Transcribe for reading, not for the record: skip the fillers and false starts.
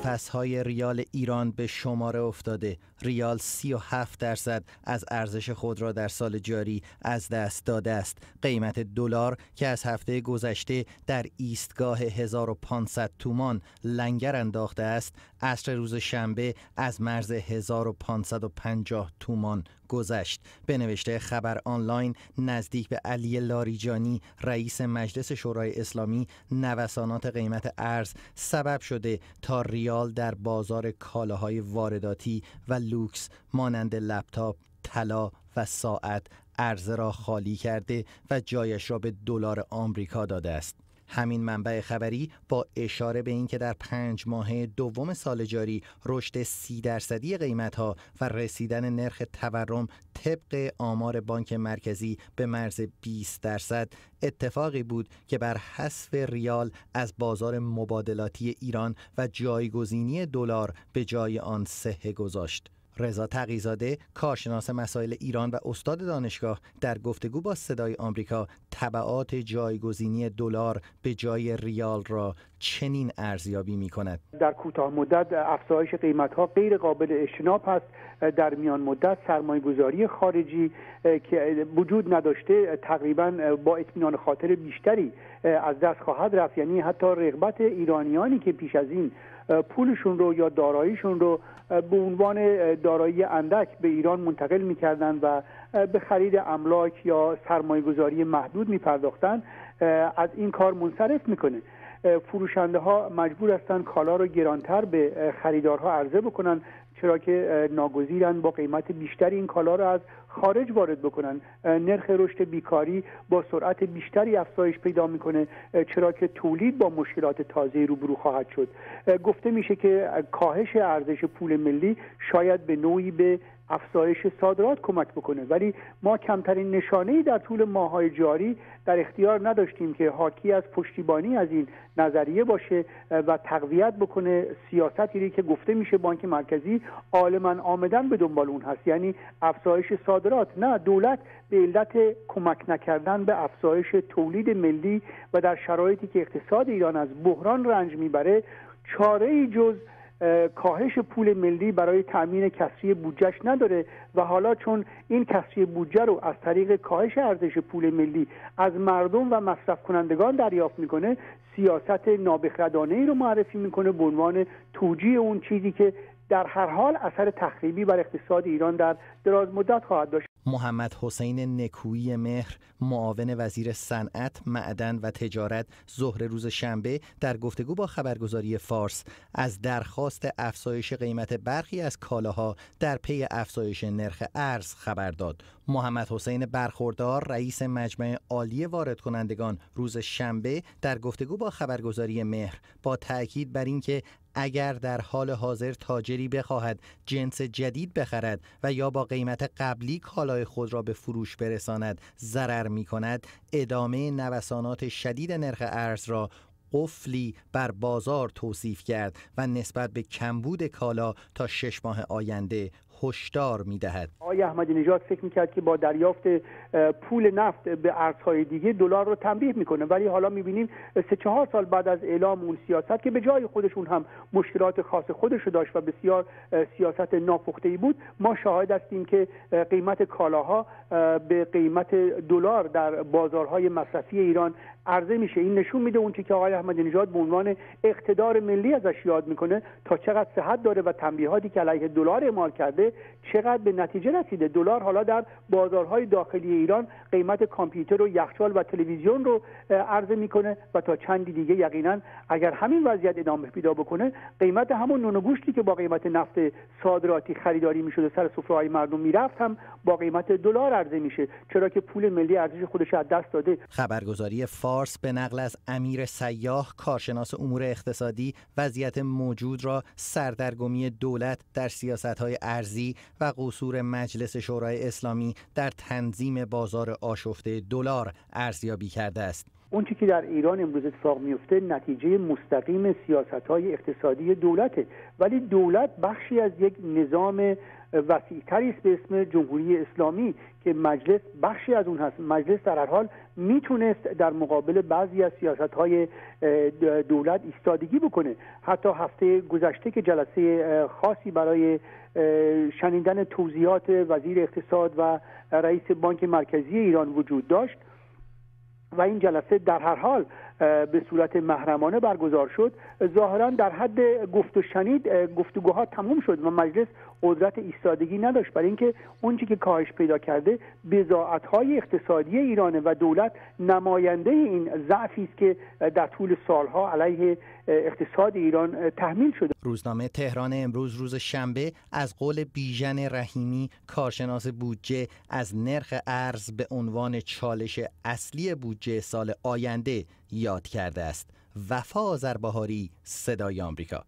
نفس‌های ریال ایران به شماره افتاده. ریال 37% از ارزش خود را در سال جاری از دست داده است. قیمت دلار که از هفته گذشته در ایستگاه 1500 تومان لنگر انداخته است، عصر روز شنبه از مرز 1550 تومان گذشت. به نوشته خبر آنلاین، نزدیک به علی لاریجانی، رئیس مجلس شورای اسلامی، نوسانات قیمت ارز سبب شده تا ریال در بازار کالاهای وارداتی و لوکس مانند لپتاپ، طلا و ساعت عرضه را خالی کرده و جایش را به دلار آمریکا داده است. همین منبع خبری با اشاره به اینکه در 5 ماهه دوم سال جاری رشد 30% قیمت‌ها و رسیدن نرخ تورم طبق آمار بانک مرکزی به مرز 20% اتفاقی بود که بر حذف ریال از بازار مبادلاتی ایران و جایگزینی دلار به جای آن صحه گذاشت. رضا تقی‌زاده، کارشناس مسائل ایران و استاد دانشگاه، در گفتگو با صدای آمریکا تبعات جایگزینی دلار به جای ریال را چنین ارزیابی می‌کند. در کوتاه مدت افزایش قیمت‌ها غیر قابل اجتناب است. در میان مدت سرمایه‌گذاری خارجی که وجود نداشته تقریباً با اطمینان خاطر بیشتری از دست خواهد رفت. یعنی حتی رغبت ایرانیانی که پیش از این پولشون رو یا داراییشون رو به عنوان دارایی اندک به ایران منتقل می‌کردند و به خرید املاک یا سرمایه‌گذاری محدود می‌پرداختند، از این کار منصرف می‌کنه. فروشنده ها مجبور هستند کالا رو گرانتر به خریدارها عرضه بکنن، چرا که ناگزیرن با قیمت بیشتری این کالا رو از خارج وارد بکنن. نرخ رشد بیکاری با سرعت بیشتری افزایش پیدا میکنه، چرا که تولید با مشکلات تازه روبرو خواهد شد. گفته میشه که کاهش ارزش پول ملی شاید به نوعی به افزایش صادرات کمک بکنه، ولی ما کمترین نشانه‌ای در طول ماه‌های جاری در اختیار نداشتیم که حاکی از پشتیبانی از این نظریه باشه و تقویت بکنه سیاستی که گفته میشه بانک مرکزی عالماً آمدن به دنبال اون هست، یعنی افزایش صادرات. نه، دولت به علت کمک نکردن به افزایش تولید ملی و در شرایطی که اقتصاد ایران از بحران رنج میبره چاره‌ای جز کاهش پول ملی برای تأمین کسری بودجهش نداره و حالا چون این کسری بودجه رو از طریق کاهش ارزش پول ملی از مردم و مصرف کنندگان دریافت میکنه، سیاست نابخردانه‌ای رو معرفی میکنه به عنوان توجیه اون چیزی که در هر حال اثر تخریبی بر اقتصاد ایران در دراز مدت خواهد داشت. محمد حسین نکویی مهر، معاون وزیر صنعت، معدن و تجارت، ظهر روز شنبه در گفتگو با خبرگزاری فارس از درخواست افزایش قیمت برخی از کالاها در پی افزایش نرخ ارز خبر داد. محمد حسین برخوردار، رئیس مجمع عالی واردکنندگان، روز شنبه در گفتگو با خبرگزاری مهر با تأکید بر اینکه اگر در حال حاضر تاجری بخواهد جنس جدید بخرد و یا با قیمت قبلی کالای خود را به فروش برساند ضرر می کند، ادامه نوسانات شدید نرخ ارز را قفلی بر بازار توصیف کرد و نسبت به کمبود کالا تا 6 ماه آینده هشدار می‌دهد. آقای احمدی نژاد فکر می‌کرد که با دریافت پول نفت به ارزهای دیگه دلار رو تنبیه می‌کنه، ولی حالا می‌بینیم 3-4 سال بعد از اعلام اون سیاست که به جای خودشون هم مشکلات خاص خودش رو داشت و بسیار سیاست ناپخته‌ای بود، ما شاهد هستیم که قیمت کالاها به قیمت دلار در بازارهای مصرفی ایران عرضه میشه. این نشون میده اون چیزی که آقای احمدی نژاد به عنوان اقتدار ملی ازش یاد میکنه تا چقدر صحت داره و تنبیهاتی که علیه دلار اعمال کرده چقدر به نتیجه رسیده. دلار حالا در بازارهای داخلی ایران قیمت کامپیوتر و یخچال و تلویزیون رو عرضه میکنه و تا چندی دیگه یقینا اگر همین وضعیت ادامه پیدا بکنه قیمت همون نون و گوشتی که با قیمت نفت صادراتی خریداری میشد و سر سفره‌های مردم میرفت هم با قیمت دلار عرضه میشه، چرا که پول ملی ارزش خودش از دست داده. خبرگزاری فارس به نقل از امیر سیاح، کارشناس امور اقتصادی، وضعیت موجود را سردرگمی دولت در سیاست‌های ارزی و قصور مجلس شورای اسلامی در تنظیم بازار آشفته دلار ارزیابی کرده است. اون چیزی که در ایران امروز اتفاق میفته نتیجه مستقیم سیاست‌های اقتصادی دولته، ولی دولت بخشی از یک نظام وسیع‌تری است به اسم جمهوری اسلامی که مجلس بخشی از اون هست. مجلس در هر حال میتونست در مقابل بعضی از سیاست‌های دولت ایستادگی بکنه. حتی هفته گذشته که جلسه خاصی برای شنیدن توضیحات وزیر اقتصاد و رئیس بانک مرکزی ایران وجود داشت و این جلسه در هر حال به صورت محرمانه برگزار شد، ظاهرا در حد گفت و شنید گفتگوها تموم شد و مجلس قدرت ایستادگی نداشت، برای اینکه اونچه که کاهش پیدا کرده بضاعت‌های اقتصادی ایرانه و دولت نماینده این ضعفی است که در طول سالها علیه اقتصاد ایران تحمیل شده. روزنامه تهران امروز روز شنبه از قول بیژن رحیمی کارشناس بودجه از نرخ ارز به عنوان چالش اصلی بودجه سال آینده یاد کرده است. وفا آذربهاری، صدای آمریکا.